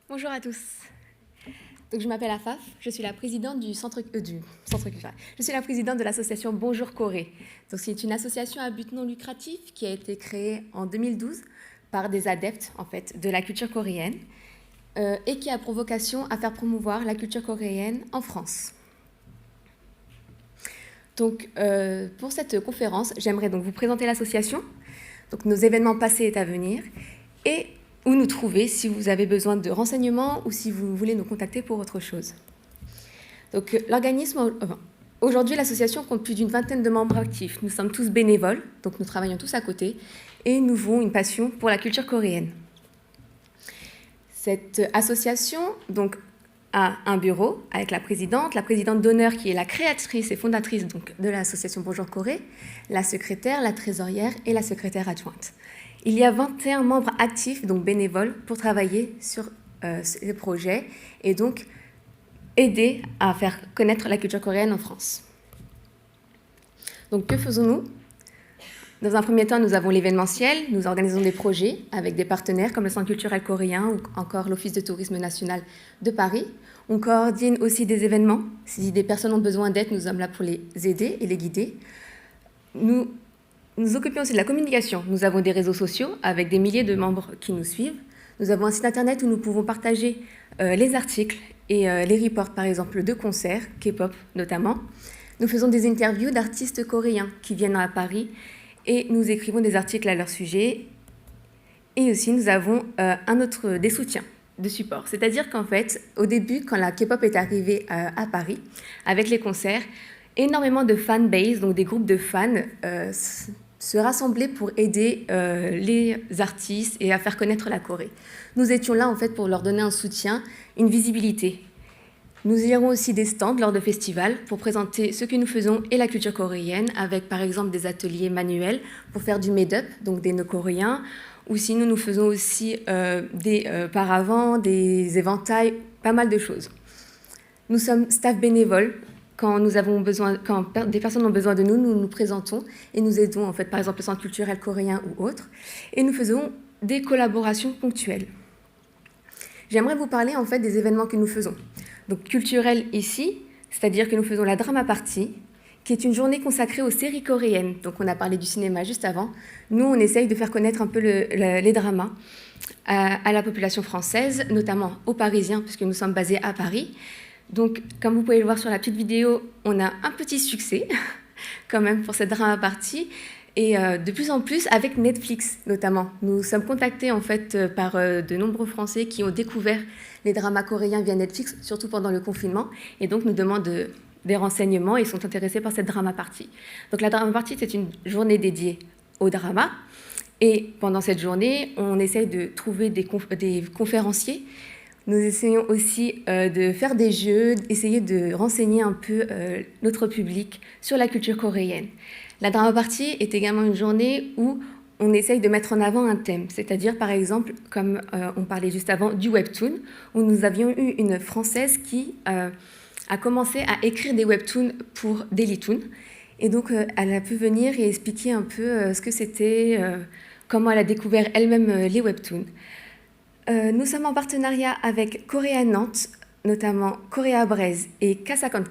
Bonjour à tous. Donc, je m'appelle Afaf, je suis la présidente du centre culturel. Je suis la présidente de l'association Bonjour Corée. Donc, c'est une association à but non lucratif qui a été créée en 2012 par des adeptes en fait, de la culture coréenne et qui a pour vocation à faire promouvoir la culture coréenne en France. Donc, pour cette conférence, j'aimerais donc vous présenter l'association, donc nos événements passés et à venir, et où nous trouver si vous avez besoin de renseignements ou si vous voulez nous contacter pour autre chose. Donc, aujourd'hui, l'association compte plus d'une vingtaine de membres actifs. Nous sommes tous bénévoles, donc nous travaillons tous à côté, et nous avons une passion pour la culture coréenne. Cette association donc, a un bureau avec la présidente d'honneur qui est la créatrice et fondatrice donc, de l'association Bonjour Corée, la secrétaire, la trésorière et la secrétaire adjointe. Il y a 21 membres actifs, donc bénévoles, pour travailler sur ces projets et donc aider à faire connaître la culture coréenne en France. Donc que faisons-nous ? Dans un premier temps, nous avons l'événementiel, nous organisons des projets avec des partenaires comme le Centre culturel coréen ou encore l'Office de tourisme national de Paris. On coordonne aussi des événements. Si des personnes ont besoin d'aide, nous sommes là pour les aider et les guider. Nous occupons aussi de la communication. Nous avons des réseaux sociaux avec des milliers de membres qui nous suivent. Nous avons un site internet où nous pouvons partager les articles et les reports, par exemple, de concerts, K-pop notamment. Nous faisons des interviews d'artistes coréens qui viennent à Paris et nous écrivons des articles à leur sujet. Et aussi, nous avons des soutiens de support. C'est-à-dire qu'en fait, au début, quand la K-pop est arrivée à Paris, avec les concerts, énormément de fanbase, donc des groupes de fans, se rassemblaient pour aider les artistes et à faire connaître la Corée. Nous étions là, en fait, pour leur donner un soutien, une visibilité. Nous gérons aussi des stands lors de festivals pour présenter ce que nous faisons et la culture coréenne, avec par exemple des ateliers manuels pour faire du made-up, donc des nœuds coréens, ou sinon nous faisons aussi des paravents, des éventails, pas mal de choses. Nous sommes staff bénévoles. Quand des personnes ont besoin de nous, nous nous présentons et nous aidons, en fait, par exemple, le Centre culturel coréen ou autre, et nous faisons des collaborations ponctuelles. J'aimerais vous parler, en fait, des événements que nous faisons. Donc, culturel ici, c'est-à-dire que nous faisons la Drama Party, qui est une journée consacrée aux séries coréennes. Donc, on a parlé du cinéma juste avant. Nous, on essaye de faire connaître un peu les dramas à la population française, notamment aux Parisiens, puisque nous sommes basés à Paris. Donc, comme vous pouvez le voir sur la petite vidéo, on a un petit succès quand même pour cette drama party et de plus en plus avec Netflix notamment. Nous sommes contactés en fait par de nombreux Français qui ont découvert les dramas coréens via Netflix, surtout pendant le confinement, et donc nous demandent des renseignements et sont intéressés par cette drama party. Donc la drama party, c'est une journée dédiée au drama. Et pendant cette journée, on essaye de trouver des conférenciers. Nous essayons aussi de faire des jeux, essayer de renseigner un peu notre public sur la culture coréenne. La Drama Party est également une journée où on essaye de mettre en avant un thème, c'est-à-dire par exemple, comme on parlait juste avant, du webtoon, où nous avions eu une Française qui a commencé à écrire des webtoons pour Dailytoon. Et donc, elle a pu venir et expliquer un peu ce que c'était, comment elle a découvert elle-même les webtoons. Nous sommes en partenariat avec Coréa Nantes, notamment Coréa Braise et Kasakan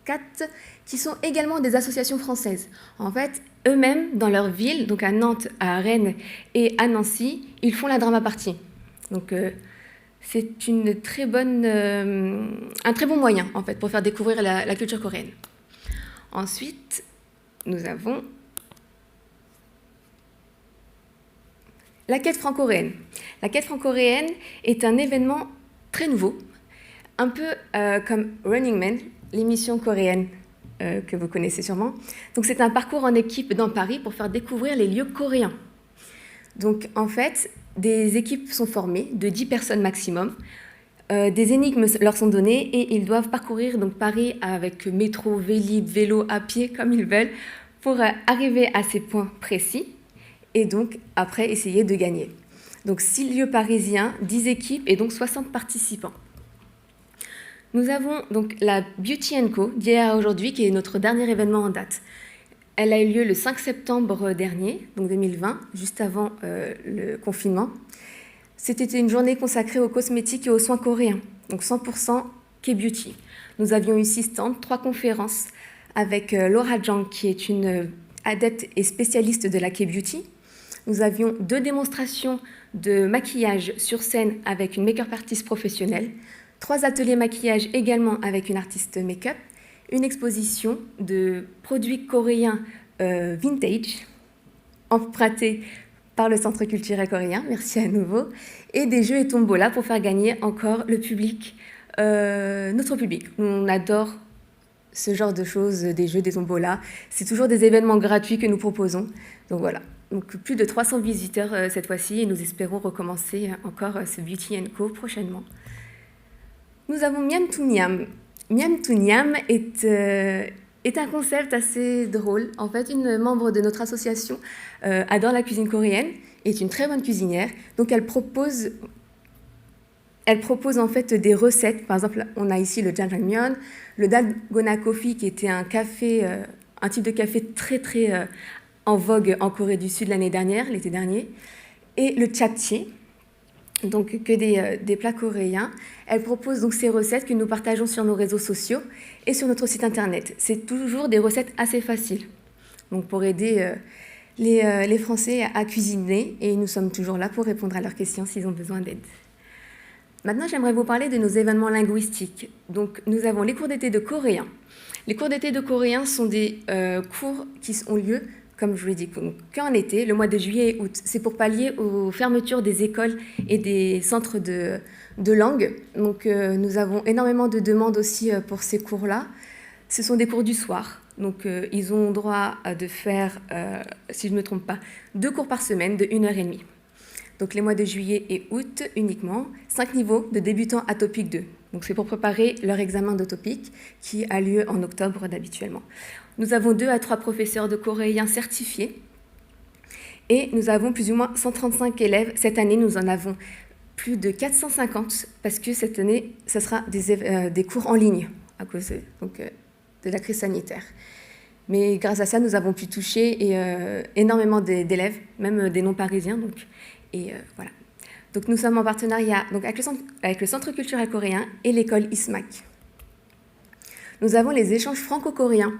4, qui sont également des associations françaises. En fait, eux-mêmes, dans leur ville, donc à Nantes, à Rennes et à Nancy, ils font la Drama Party. Donc, c'est un très bon moyen, en fait, pour faire découvrir la culture coréenne. Ensuite, nous avons la Quête franco-coréenne. La Quête franco-coréenne est un événement très nouveau, un peu comme Running Man, l'émission coréenne que vous connaissez sûrement. Donc c'est un parcours en équipe dans Paris pour faire découvrir les lieux coréens. Donc en fait, des équipes sont formées de 10 personnes maximum. Des énigmes leur sont données et ils doivent parcourir donc Paris avec métro, vélib, vélo, à pied, comme ils veulent, pour arriver à ces points précis. Et donc, après, essayer de gagner. Donc, 6 lieux parisiens, 10 équipes et donc 60 participants. Nous avons donc la Beauty & Co d'hier à aujourd'hui, qui est notre dernier événement en date. Elle a eu lieu le 5 septembre dernier, donc 2020, juste avant le confinement. C'était une journée consacrée aux cosmétiques et aux soins coréens, donc 100% K-Beauty. Nous avions eu 6 stands, 3 conférences avec Laura Zhang, qui est une adepte et spécialiste de la K-Beauty. Nous avions 2 démonstrations de maquillage sur scène avec une make-up artiste professionnelle, 3 ateliers maquillage également avec une artiste make-up, une exposition de produits coréens vintage, empruntés par le Centre culturel coréen, merci à nouveau, et des jeux et tombola pour faire gagner encore le public, notre public. On adore ce genre de choses, des jeux, des tombola. C'est toujours des événements gratuits que nous proposons. Donc voilà. Donc plus de 300 visiteurs cette fois-ci et nous espérons recommencer encore ce Beauty & Co prochainement. Nous avons Miam to Niam. Miam to Niam est un concept assez drôle. En fait, une membre de notre association adore la cuisine coréenne, est une très bonne cuisinière. Donc elle propose en fait des recettes. Par exemple, on a ici le jjajangmyeon, le dalgona coffee qui était un café, un type de café très en vogue en Corée du Sud l'été dernier, et le japchae, donc que des plats coréens. Elle propose donc ces recettes que nous partageons sur nos réseaux sociaux et sur notre site internet. C'est toujours des recettes assez faciles, donc pour aider les Français à cuisiner, et nous sommes toujours là pour répondre à leurs questions s'ils ont besoin d'aide. Maintenant, j'aimerais vous parler de nos événements linguistiques. Donc, nous avons les cours d'été de coréen. Les cours d'été de coréen sont des cours qui ont lieu, comme je vous l'ai dit, qu'en été, le mois de juillet et août. C'est pour pallier aux fermetures des écoles et des centres de langue. Donc, nous avons énormément de demandes aussi pour ces cours-là. Ce sont des cours du soir. Donc, ils ont droit de faire, si je ne me trompe pas, 2 cours par semaine de 1h30. Donc les mois de juillet et août uniquement, 5 niveaux de débutants à Topic 2. Donc c'est pour préparer leur examen de Topic qui a lieu en octobre d'habituellement. Nous avons 2 à 3 professeurs de coréen certifiés et nous avons plus ou moins 135 élèves. Cette année, nous en avons plus de 450 parce que cette année, ce sera des cours en ligne à cause de la crise sanitaire. Mais grâce à ça, nous avons pu toucher énormément d'élèves, même des non-parisiens. Et voilà. Donc nous sommes en partenariat avec le Centre culturel coréen et l'école ISMAC. Nous avons les échanges franco-coréens.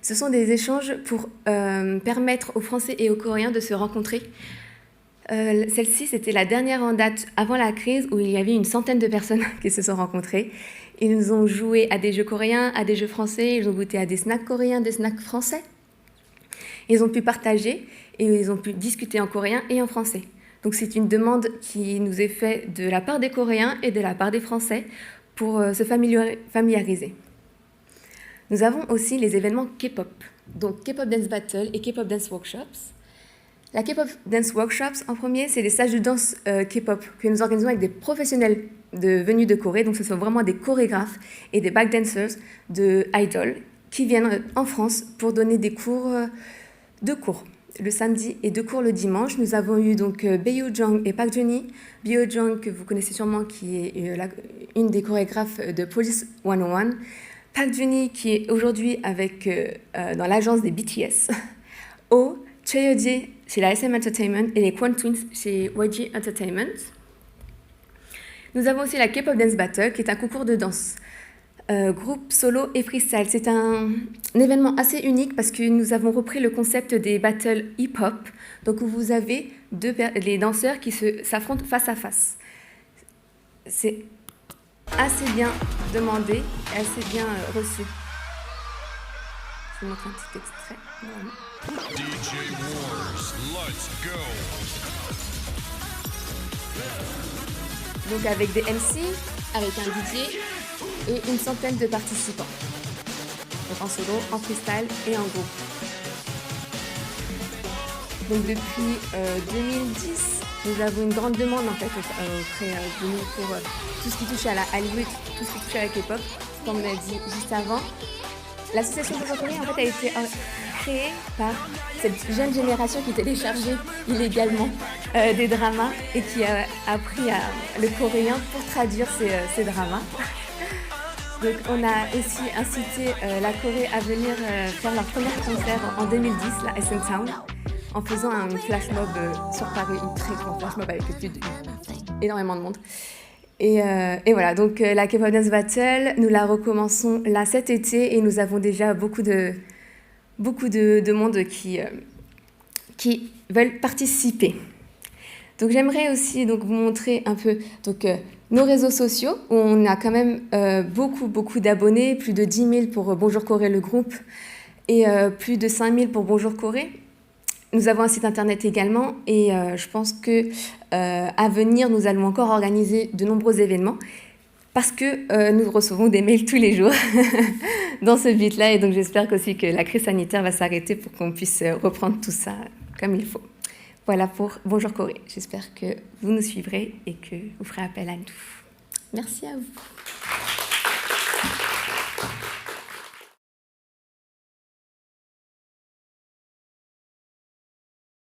Ce sont des échanges pour permettre aux Français et aux Coréens de se rencontrer. Celle-ci, c'était la dernière en date avant la crise où il y avait une centaine de personnes qui se sont rencontrées. Ils ont joué à des jeux coréens, à des jeux français, ils ont goûté à des snacks coréens, des snacks français. Ils ont pu partager et ils ont pu discuter en coréen et en français. Donc c'est une demande qui nous est faite de la part des Coréens et de la part des Français pour se familiariser. Nous avons aussi les événements K-pop, donc K-pop Dance Battle et K-pop Dance Workshops. La K-pop Dance Workshops, en premier, c'est des stages de danse K-pop que nous organisons avec des professionnels venus de Corée, donc ce sont vraiment des chorégraphes et des backdancers de idol qui viennent en France pour donner des cours, 2 cours le samedi et 2 cours le dimanche. Nous avons eu donc Bae Jong et Park Juni. Bae Jong, que vous connaissez sûrement, qui est une des chorégraphes de Police 101. Park Juni, qui est aujourd'hui dans l'agence des BTS. Oh, Cheoji chez la SM Entertainment et les Kwon Twins chez YG Entertainment. Nous avons aussi la K-pop Dance Battle, qui est un concours de danse. Groupe solo et freestyle. C'est un événement assez unique parce que nous avons repris le concept des battles hip-hop, donc où vous avez les danseurs qui s'affrontent face à face. C'est assez bien demandé et assez bien reçu. Je vais vous montrer un petit extrait. DJ Wars, let's go. Donc avec des MC, avec un DJ et une centaine de participants. Donc en solo, en freestyle et en groupe. Donc depuis 2010, nous avons une grande demande en fait auprès de nous pour tout ce qui touche à la Hollywood, tout ce qui touche à la K-pop. Comme on a dit juste avant, l'association Bonjour Corée en fait a été créée par cette jeune génération qui téléchargeait illégalement des dramas et qui a appris le coréen pour traduire ces dramas. Donc on a aussi incité la Corée à venir faire leur premier concert en 2010, la SM Town, en faisant un flash mob sur Paris, une très grande flash mob avec plus énormément de monde. Et voilà, donc la K-Pop Dance Battle, nous la recommençons là cet été et nous avons déjà beaucoup de monde qui veulent participer. Donc j'aimerais aussi donc, vous montrer un peu nos réseaux sociaux, où on a quand même beaucoup d'abonnés, plus de 10 000 pour Bonjour Corée le groupe, et plus de 5 000 pour Bonjour Corée. Nous avons un site internet également, et je pense qu'à venir, nous allons encore organiser de nombreux événements, parce que nous recevons des mails tous les jours dans ce but-là, et donc j'espère aussi que la crise sanitaire va s'arrêter pour qu'on puisse reprendre tout ça comme il faut. Voilà pour Bonjour Corée. J'espère que vous nous suivrez et que vous ferez appel à nous. Merci à vous.